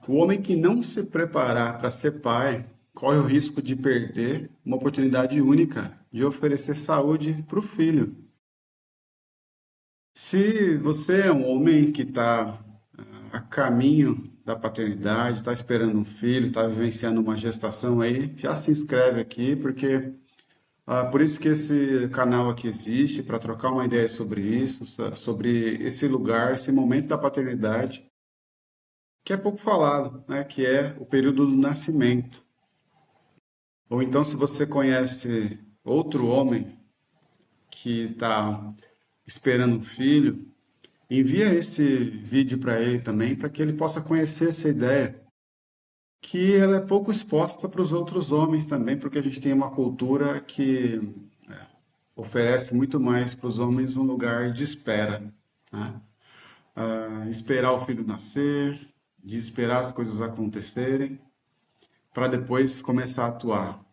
O homem que não se preparar para ser pai corre o risco de perder uma oportunidade única de oferecer saúde para o filho. Se você é um homem que está a caminho da paternidade, está esperando um filho, está vivenciando uma gestação aí, já se inscreve aqui, porque por isso que esse canal aqui existe, para trocar uma ideia sobre isso, sobre esse lugar, esse momento da paternidade, que é pouco falado, né? Que é o período do nascimento. Ou então, se você conhece outro homem que está esperando um filho, envia esse vídeo para ele também, para que ele possa conhecer essa ideia, que ela é pouco exposta para os outros homens também, porque a gente tem uma cultura que oferece muito mais para os homens um lugar de espera, né? Esperar o filho nascer, de esperar as coisas acontecerem, para depois começar a atuar.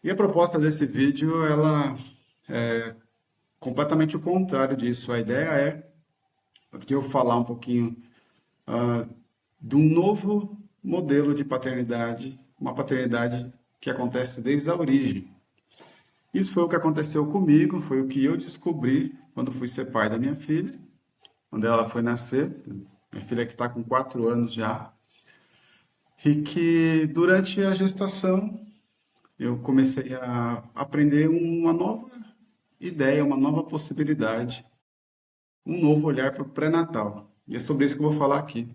E a proposta desse vídeo, ela é completamente o contrário disso. A ideia é que eu falar um pouquinho de um novo modelo de paternidade, uma paternidade que acontece desde a origem. Isso foi o que aconteceu comigo, foi o que eu descobri quando fui ser pai da minha filha, quando ela foi nascer. Minha filha que está com 4 anos já. E que durante a gestação eu comecei a aprender uma nova ideia, uma nova possibilidade, um novo olhar para o pré-natal. E é sobre isso que eu vou falar aqui.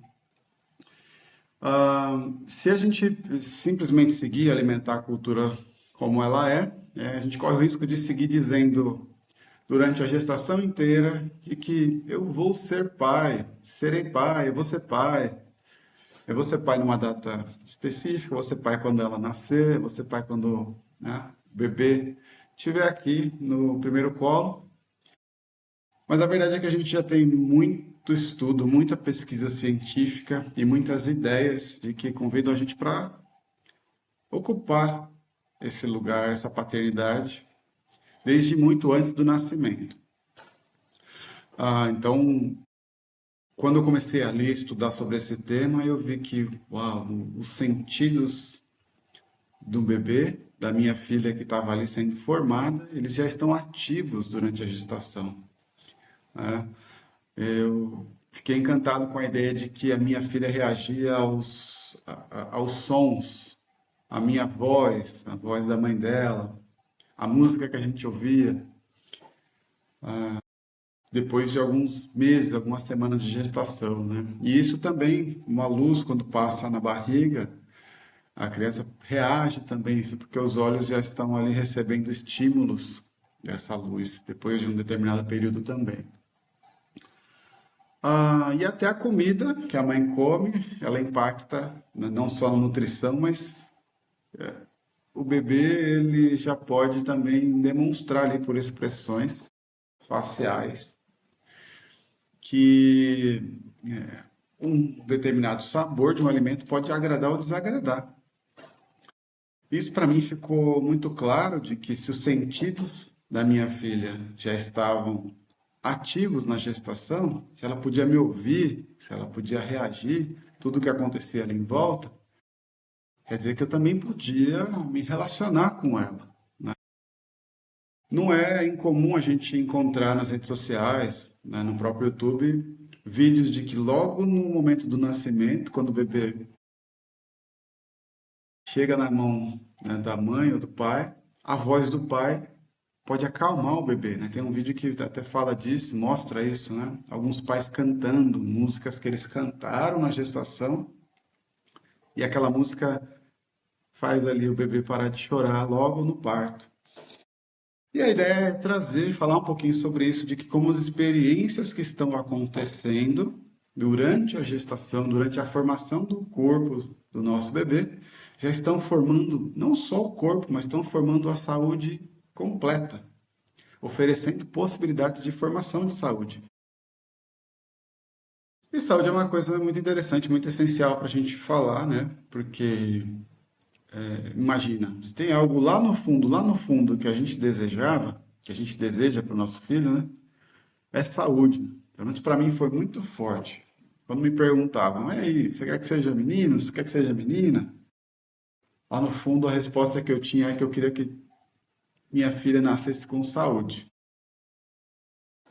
Se a gente simplesmente seguir alimentar a cultura como ela a gente corre o risco de seguir dizendo durante a gestação inteira de que eu vou ser pai, serei pai, eu vou ser pai. Eu vou ser pai numa data específica, eu vou ser pai quando ela nascer, eu vou ser pai quando, né, o bebê estiver aqui no primeiro colo. Mas a verdade é que a gente já tem muito estudo, muita pesquisa científica e muitas ideias de que convidam a gente para ocupar esse lugar, essa paternidade, desde muito antes do nascimento. Então, quando eu comecei a ler, estudar sobre esse tema, eu vi que, uau, os sentidos do bebê, da minha filha que estava ali sendo formada, eles já estão ativos durante a gestação, né? Eu fiquei encantado com a ideia de que a minha filha reagia aos sons, a minha voz, a voz da mãe dela, a música que a gente ouvia, depois de alguns meses, algumas semanas de gestação, né? E isso também, uma luz quando passa na barriga, a criança reage também isso, porque os olhos já estão ali recebendo estímulos dessa luz, depois de um determinado período também. E até a comida que a mãe come, ela impacta, né, não só na nutrição, mas o bebê ele já pode também demonstrar ali por expressões faciais que um determinado sabor de um alimento pode agradar ou desagradar. Isso para mim ficou muito claro de que se os sentidos da minha filha já estavam ativos na gestação, se ela podia me ouvir, se ela podia reagir, tudo o que acontecia ali em volta, quer dizer que eu também podia me relacionar com ela. Não é incomum a gente encontrar nas redes sociais, né, no próprio YouTube, vídeos de que logo no momento do nascimento, quando o bebê chega na mão, né, da mãe ou do pai, a voz do pai pode acalmar o bebê, né? Tem um vídeo que até fala disso, mostra isso, né? Alguns pais cantando músicas que eles cantaram na gestação e aquela música faz ali o bebê parar de chorar logo no parto. E a ideia é trazer, falar um pouquinho sobre isso, de que como as experiências que estão acontecendo durante a gestação, durante a formação do corpo do nosso bebê, já estão formando não só o corpo, mas estão formando a saúde completa, oferecendo possibilidades de formação de saúde. E saúde é uma coisa muito interessante, muito essencial para a gente falar, né? Porque, imagina, se tem algo lá no fundo que a gente desejava, que a gente deseja para o nosso filho, né? É saúde. Pelo menos para mim foi muito forte. Quando me perguntavam, e aí, você quer que seja menino? Você quer que seja menina? Lá no fundo, a resposta que eu tinha é que eu queria que minha filha nascesse com saúde.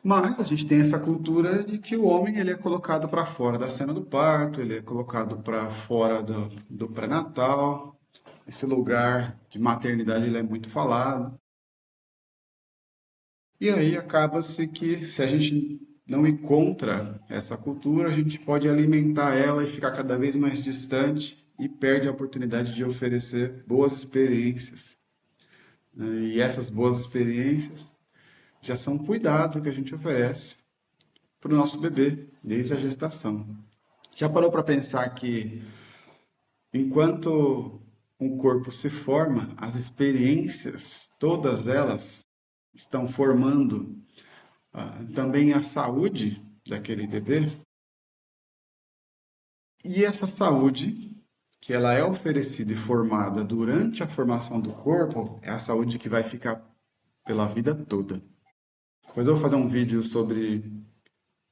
Mas a gente tem essa cultura de que o homem ele é colocado para fora da cena do parto, ele é colocado para fora do pré-natal. Esse lugar de maternidade ele é muito falado. E aí acaba-se que se a gente não ir contra essa cultura, a gente pode alimentar ela e ficar cada vez mais distante e perde a oportunidade de oferecer boas experiências, né? E essas boas experiências já são um cuidado que a gente oferece para o nosso bebê desde a gestação. Já parou para pensar que enquanto um corpo se forma, as experiências, todas elas, estão formando também a saúde daquele bebê? E essa saúde, que ela é oferecida e formada durante a formação do corpo, é a saúde que vai ficar pela vida toda. Depois eu vou fazer um vídeo sobre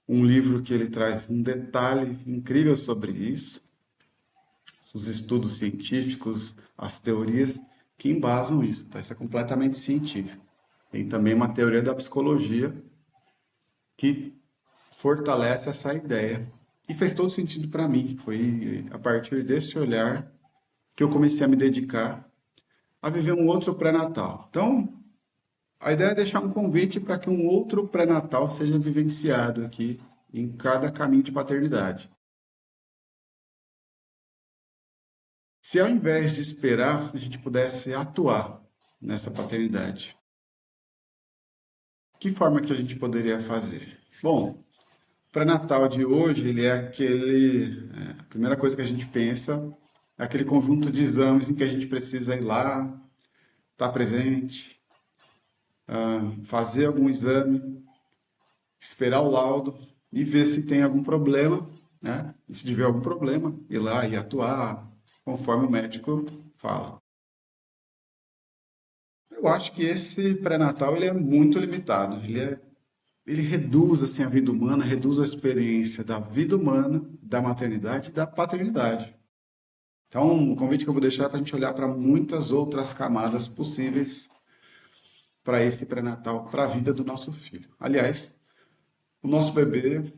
um livro que ele traz um detalhe incrível sobre isso, os estudos científicos, as teorias que embasam isso, tá? Isso é completamente científico. Tem também uma teoria da psicologia que fortalece essa ideia. E fez todo sentido para mim. Foi a partir desse olhar que eu comecei a me dedicar a viver um outro pré-natal. Então, a ideia é deixar um convite para que um outro pré-natal seja vivenciado aqui em cada caminho de paternidade. Se ao invés de esperar, a gente pudesse atuar nessa paternidade, que forma que a gente poderia fazer? Bom, o pré-natal de hoje, ele é a primeira coisa que a gente pensa é aquele conjunto de exames em que a gente precisa ir lá, estar presente, fazer algum exame, esperar o laudo e ver se tem algum problema, né? E se tiver algum problema, ir lá e atuar conforme o médico fala. Eu acho que esse pré-natal ele é muito limitado. Ele reduz assim a vida humana, reduz a experiência da vida humana, da maternidade e da paternidade. Então, o convite que eu vou deixar é para a gente olhar para muitas outras camadas possíveis para esse pré-natal, para a vida do nosso filho. Aliás, o nosso bebê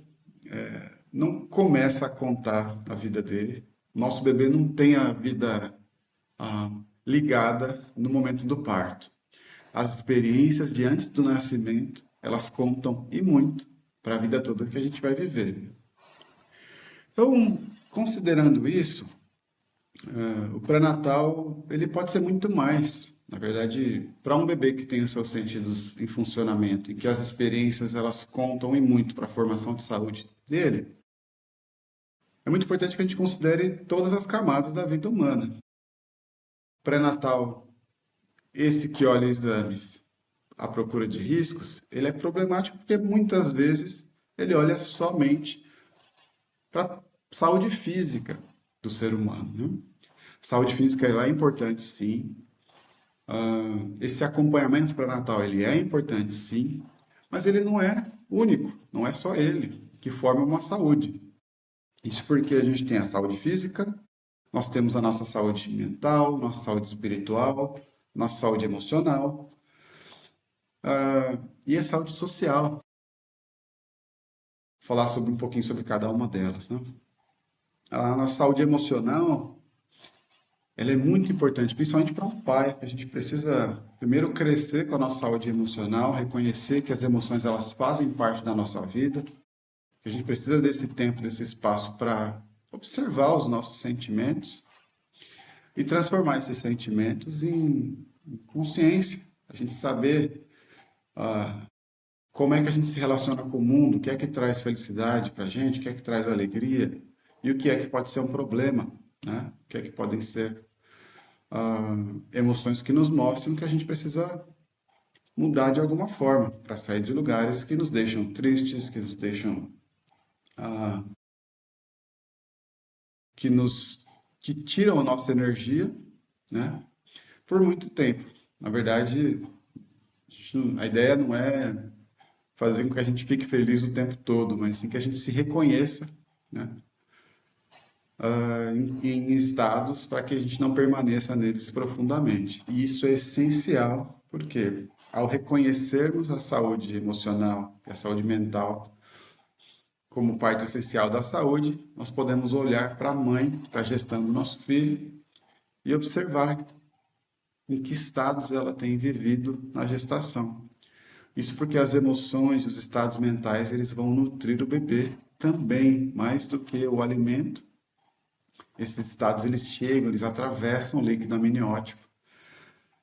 não começa a contar a vida dele. Nosso bebê não tem a vida ah, ligada no momento do parto. As experiências de antes do nascimento, elas contam e muito para a vida toda que a gente vai viver. Então, considerando isso, o pré-natal ele pode ser muito mais. Na verdade, para um bebê que tem os seus sentidos em funcionamento e que as experiências elas contam e muito para a formação de saúde dele, é muito importante que a gente considere todas as camadas da vida humana. Pré-natal, esse que olha exames à procura de riscos, ele é problemático porque muitas vezes ele olha somente para a saúde física do ser humano, né? Saúde física ela é importante, sim. Esse acompanhamento pré-natal ele é importante, sim, mas ele não é único, não é só ele que forma uma saúde. Isso porque a gente tem a saúde física, nós temos a nossa saúde mental, nossa saúde espiritual, nossa saúde emocional, e a saúde social. Vou falar sobre um pouquinho sobre cada uma delas, né? A nossa saúde emocional, ela é muito importante, principalmente para um pai. A gente precisa primeiro crescer com a nossa saúde emocional, reconhecer que as emoções elas fazem parte da nossa vida, que a gente precisa desse tempo, desse espaço para observar os nossos sentimentos e transformar esses sentimentos em consciência. A gente saber como é que a gente se relaciona com o mundo, o que é que traz felicidade para a gente, o que é que traz alegria e o que é que pode ser um problema, né? O que é que podem ser emoções que nos mostram que a gente precisa mudar de alguma forma para sair de lugares que nos deixam tristes, que nos deixam que nos que tiram a nossa energia, né? Por muito tempo. Na verdade, a ideia não é fazer com que a gente fique feliz o tempo todo, mas sim que a gente se reconheça né? Em estados para que a gente não permaneça neles profundamente. E isso é essencial, porque ao reconhecermos a saúde emocional e a saúde mental como parte essencial da saúde, nós podemos olhar para a mãe que está gestando o nosso filho e observar em que estados ela tem vivido na gestação. Isso porque as emoções, os estados mentais, eles vão nutrir o bebê também, mais do que o alimento. Esses estados eles chegam, eles atravessam o líquido amniótico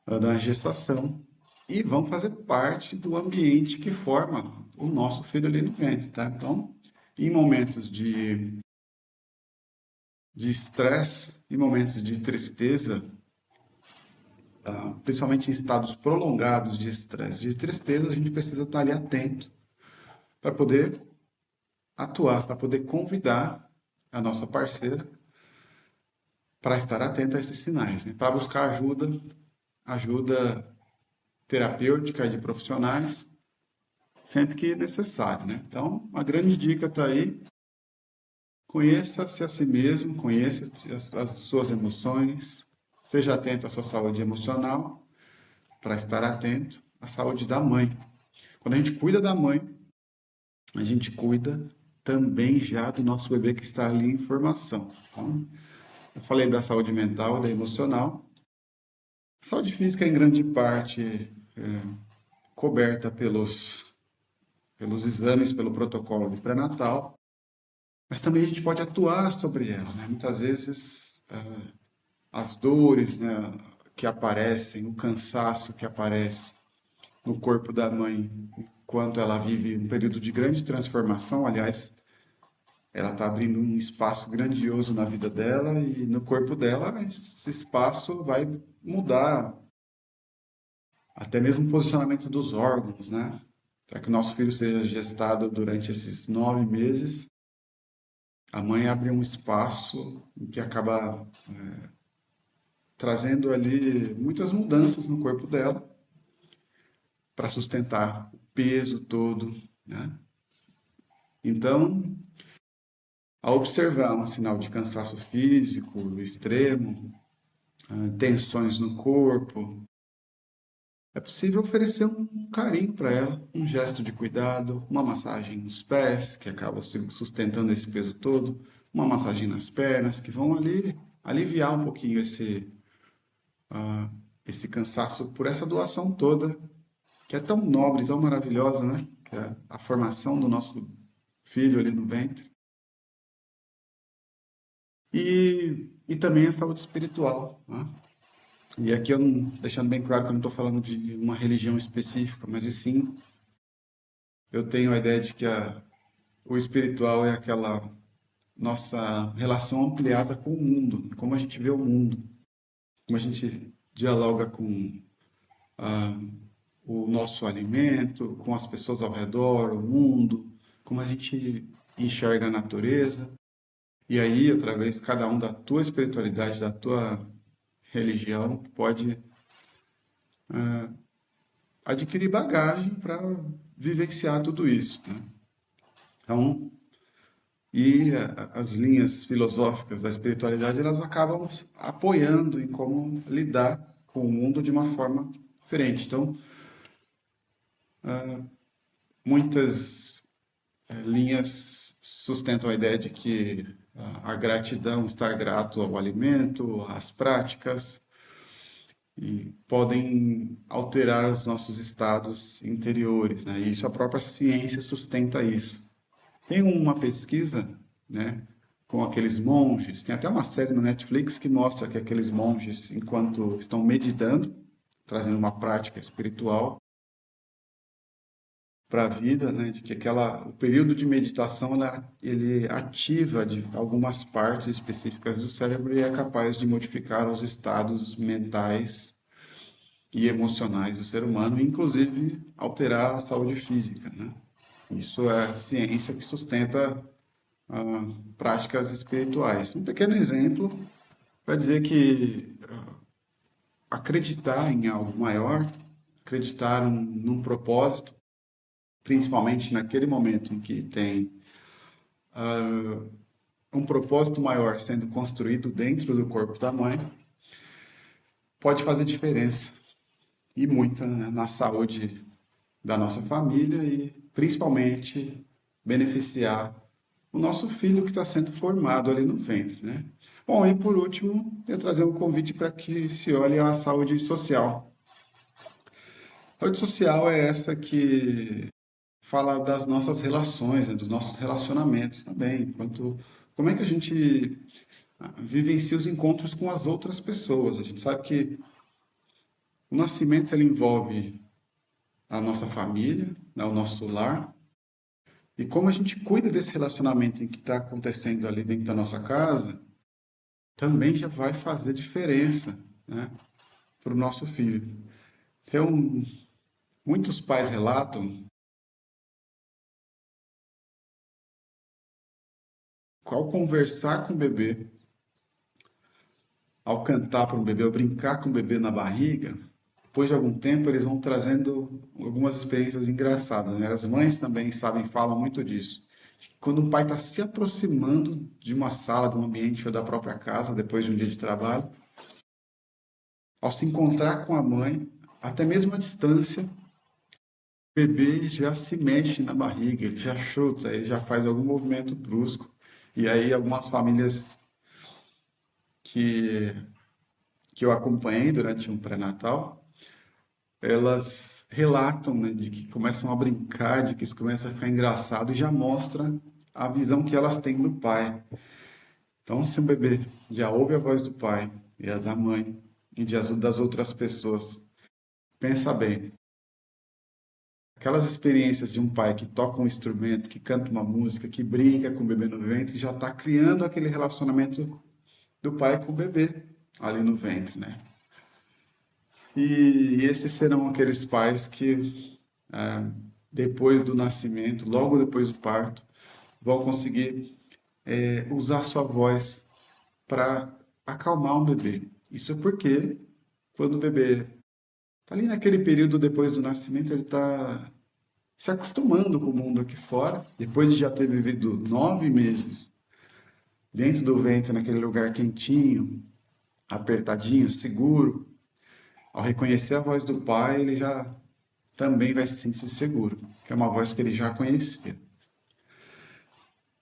da gestação e vão fazer parte do ambiente que forma o nosso filho ali no ventre, tá? Então, em momentos de estresse, em momentos de tristeza, principalmente em estados prolongados de estresse, de tristeza, a gente precisa estar ali atento para poder atuar, para poder convidar a nossa parceira para estar atenta a esses sinais, né? Para buscar ajuda terapêutica de profissionais, sempre que necessário, né? Então, a grande dica está aí: conheça-se a si mesmo, conheça as suas emoções, seja atento à sua saúde emocional, para estar atento à saúde da mãe. Quando a gente cuida da mãe, a gente cuida também já do nosso bebê que está ali em formação. Então, eu falei da saúde mental, da emocional. Saúde física, em grande parte, coberta pelos exames, pelo protocolo de pré-natal, mas também a gente pode atuar sobre ela, né? Muitas vezes, as dores, né, que aparecem, o cansaço que aparece no corpo da mãe enquanto ela vive um período de grande transformação. Aliás, ela está abrindo um espaço grandioso na vida dela e no corpo dela esse espaço vai mudar até mesmo o posicionamento dos órgãos, né? Para que o nosso filho seja gestado durante esses 9 meses, a mãe abre um espaço que acaba trazendo ali muitas mudanças no corpo dela para sustentar o peso todo, né? Então, ao observar um sinal de cansaço físico extremo, tensões no corpo, é possível oferecer um carinho para ela, um gesto de cuidado, uma massagem nos pés, que acaba sustentando esse peso todo, uma massagem nas pernas, que vão ali aliviar um pouquinho esse cansaço por essa doação toda, que é tão nobre, tão maravilhosa, né? Que é a formação do nosso filho ali no ventre. E também a saúde espiritual, né? E aqui eu não, deixando bem claro que eu não estou falando de uma religião específica, mas e sim, eu tenho a ideia de que o espiritual é aquela nossa relação ampliada com o mundo, como a gente vê o mundo, como a gente dialoga com ah, o nosso alimento, com as pessoas ao redor, o mundo, como a gente enxerga a natureza. E aí, através cada um da tua espiritualidade, da tua religião, pode adquirir bagagem para vivenciar tudo isso, né? Então, as linhas filosóficas da espiritualidade, elas acabam apoiando em como lidar com o mundo de uma forma diferente. Então, muitas linhas sustentam a ideia de que a gratidão, estar grato ao alimento, às práticas, e podem alterar os nossos estados interiores, né? E isso a própria ciência sustenta isso. Tem uma pesquisa, né, com aqueles monges, tem até uma série na Netflix que mostra que aqueles monges, enquanto estão meditando, trazendo uma prática espiritual para a vida, né, de que o período de meditação ele ativa de algumas partes específicas do cérebro e é capaz de modificar os estados mentais e emocionais do ser humano, inclusive alterar a saúde física, né? Isso é ciência que sustenta práticas espirituais. Um pequeno exemplo para dizer que acreditar em algo maior, acreditar num propósito, principalmente naquele momento em que tem um propósito maior sendo construído dentro do corpo da mãe, pode fazer diferença e muita, né, na saúde da nossa família e principalmente beneficiar o nosso filho que está sendo formado ali no ventre, né? Bom, e por último, eu trazer um convite para que se olhe a saúde social. A saúde social é essa que fala das nossas relações, né, dos nossos relacionamentos também, como é que a gente vivencia os encontros com as outras pessoas. A gente sabe que o nascimento ele envolve a nossa família, né, o nosso lar, e como a gente cuida desse relacionamento em que está acontecendo ali dentro da nossa casa, também já vai fazer diferença, né, para o nosso filho. Então, muitos pais relatam que ao conversar com o bebê, ao cantar para o bebê, ao brincar com o bebê na barriga, depois de algum tempo eles vão trazendo algumas experiências engraçadas, né? As mães também sabem, falam muito disso. Quando o pai está se aproximando de uma sala, de um ambiente ou da própria casa, depois de um dia de trabalho, ao se encontrar com a mãe, até mesmo à distância, o bebê já se mexe na barriga, ele já chuta, ele já faz algum movimento brusco. E aí algumas famílias que, que eu acompanhei durante um pré-natal, elas relatam, né, de que começam a brincar, de que isso começa a ficar engraçado e já mostra a visão que elas têm do pai. Então, se um bebê já ouve a voz do pai e a da mãe e das outras pessoas, pensa bem. Aquelas experiências de um pai que toca um instrumento, que canta uma música, que brinca com o bebê no ventre, já está criando aquele relacionamento do pai com o bebê ali no ventre, né? E esses serão aqueles pais que, depois do nascimento, logo depois do parto, vão conseguir usar sua voz para acalmar o bebê. Isso porque quando o bebê está ali naquele período depois do nascimento, ele está se acostumando com o mundo aqui fora, depois de já ter vivido 9 meses dentro do ventre, naquele lugar quentinho, apertadinho, seguro. Ao reconhecer a voz do pai, ele já também vai se sentir seguro, que é uma voz que ele já conhecia.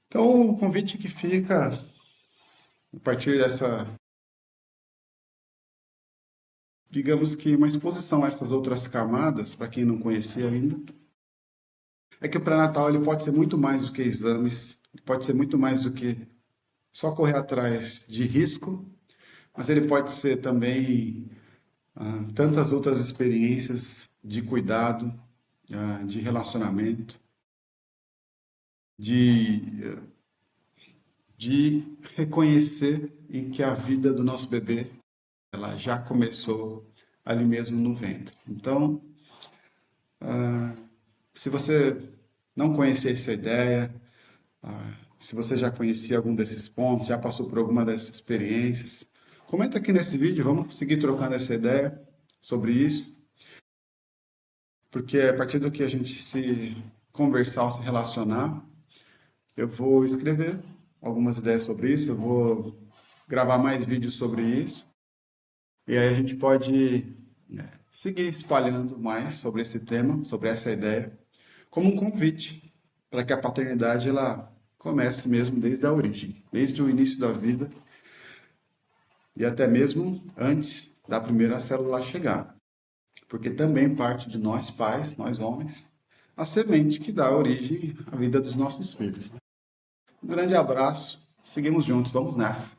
Então, o convite que fica a partir dessa, digamos que uma exposição a essas outras camadas, para quem não conhecia ainda, é que o pré-natal ele pode ser muito mais do que exames, ele pode ser muito mais do que só correr atrás de risco, mas ele pode ser também tantas outras experiências de cuidado, de relacionamento, de, de reconhecer em que a vida do nosso bebê ela já começou ali mesmo no ventre. Então, se você não conhecia essa ideia, se você já conhecia algum desses pontos, já passou por alguma dessas experiências, comenta aqui nesse vídeo, vamos seguir trocando essa ideia sobre isso, porque a partir do que a gente se conversar ou se relacionar, eu vou escrever algumas ideias sobre isso, eu vou gravar mais vídeos sobre isso, e aí a gente pode, né, seguir espalhando mais sobre esse tema, sobre essa ideia, como um convite para que a paternidade ela comece mesmo desde a origem, desde o início da vida e até mesmo antes da primeira célula chegar, porque também parte de nós pais, nós homens, a semente que dá origem à vida dos nossos filhos. Um grande abraço, seguimos juntos, vamos nessa.